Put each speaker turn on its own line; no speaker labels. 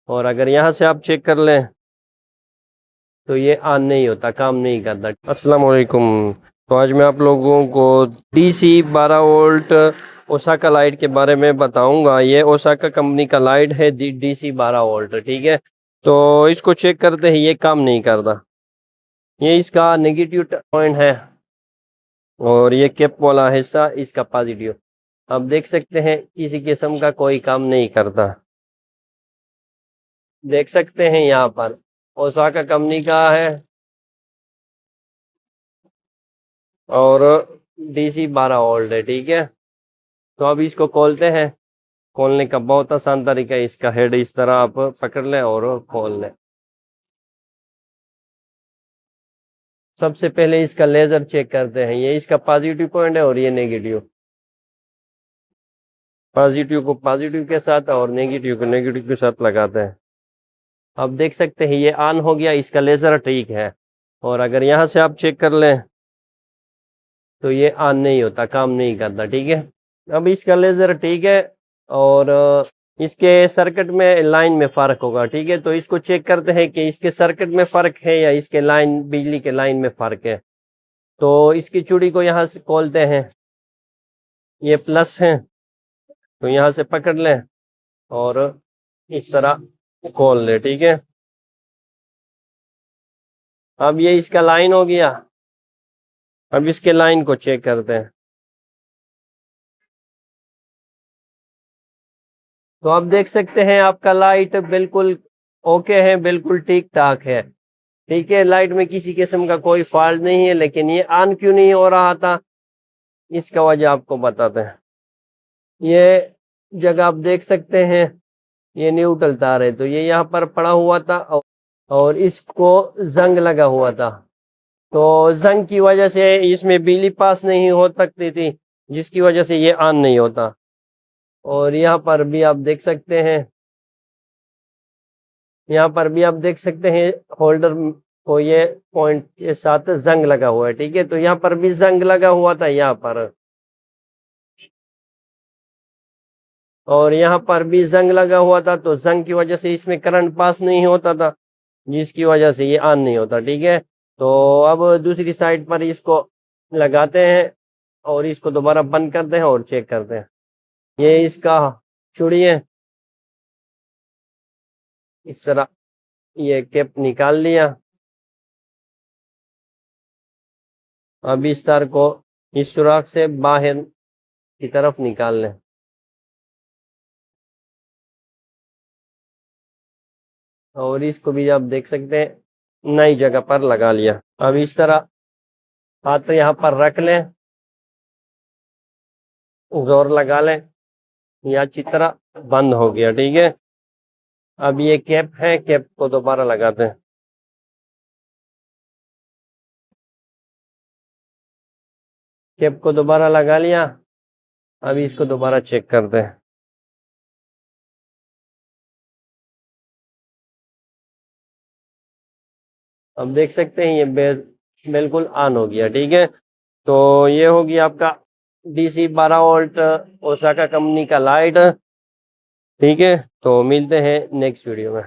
और अगर यहाँ से आप चेक कर लें तो ये ऑन नहीं होता, काम नहीं करता। अस्सलाम वालेकुम। तो आज मैं आप लोगों को DC 12 वोल्ट ओसाका लाइट के बारे में बताऊंगा। ये ओसाका कंपनी का लाइट है, DC 12 वोल्ट, ठीक है। तो इसको चेक करते हैं, ये काम नहीं करता। ये इसका नेगेटिव पॉइंट है और ये कैप वाला हिस्सा इसका पॉजिटिव। आप देख सकते हैं किसी किस्म का कोई काम नहीं करता। देख सकते हैं यहाँ पर ओसाका कंपनी का है और DC 12 वोल्ट है, ठीक है। तो अब इसको खोलते हैं। खोलने का बहुत आसान तरीका है, इसका हेड इस तरह आप पकड़ लें और खोल लें। सबसे पहले इसका लेजर चेक करते हैं। ये इसका पॉजिटिव पॉइंट है और ये नेगेटिव। पॉजिटिव को पॉजिटिव के साथ और नेगेटिव को नेगेटिव के साथ लगाते हैं। अब देख सकते हैं ये ऑन हो गया, इसका लेजर ठीक है। और अगर यहाँ से आप चेक कर लें तो ये ऑन नहीं होता, काम नहीं करता, ठीक है। अब इसका लेजर ठीक है और इसके सर्किट में लाइन में फ़र्क होगा, ठीक है। तो इसको चेक करते हैं कि इसके सर्किट में फ़र्क है या इसके लाइन, बिजली के लाइन में फ़र्क है। तो इसकी चूड़ी को यहाँ से खोलते हैं। ये प्लस है तो यहाँ से पकड़ लें और इस तरह खोल लें, ठीक है। अब ये इसका लाइन हो गया। अब इसके लाइन को चेक करते हैं। तो आप देख सकते हैं आपका लाइट बिल्कुल ओके है, बिल्कुल ठीक ठाक है, ठीक है। लाइट में किसी किस्म का कोई फॉल्ट नहीं है। लेकिन ये ऑन क्यों नहीं हो रहा था, इसका वजह आपको बताते हैं। ये जगह आप देख सकते हैं, ये न्यूट्रल तार है, तो ये यहाँ पर पड़ा हुआ था और इसको जंग लगा हुआ था। तो जंग की वजह से इसमें बिजली पास नहीं हो सकती थी, जिसकी वजह से ये ऑन नहीं होता। और यहाँ पर भी आप देख सकते हैं, यहाँ पर भी आप देख सकते हैं होल्डर को ये पॉइंट के साथ जंग लगा हुआ है, ठीक है। तो यहाँ पर भी जंग लगा हुआ था यहाँ पर, और यहाँ पर भी जंग लगा हुआ था। तो जंग की वजह से इसमें करंट पास नहीं होता था, जिसकी वजह से ये ऑन नहीं होता, ठीक है। तो अब दूसरी साइड पर इसको लगाते हैं और इसको दोबारा बंद करते हैं और चेक करते हैं। ये इसका चूड़ी है, इस तरह ये कैप निकाल लिया। अब इस तार को इस सुराख से बाहर की तरफ निकाल लें। और इसको भी आप देख सकते हैं नई जगह पर लगा लिया। अब इस तरह हाथ यहाँ पर रख लें, जोर लगा लें, ये अच्छी तरह बंद हो गया, ठीक है। अब ये कैप है, कैप को दोबारा लगाते हैं। कैप को दोबारा लगा लिया। अब इसको दोबारा चेक करते हैं। अब देख सकते हैं ये बिल्कुल ऑन हो गया, ठीक है। तो ये होगी आपका DC 12 वोल्ट ओसाका कंपनी का लाइट, ठीक है। तो मिलते हैं नेक्स्ट वीडियो में।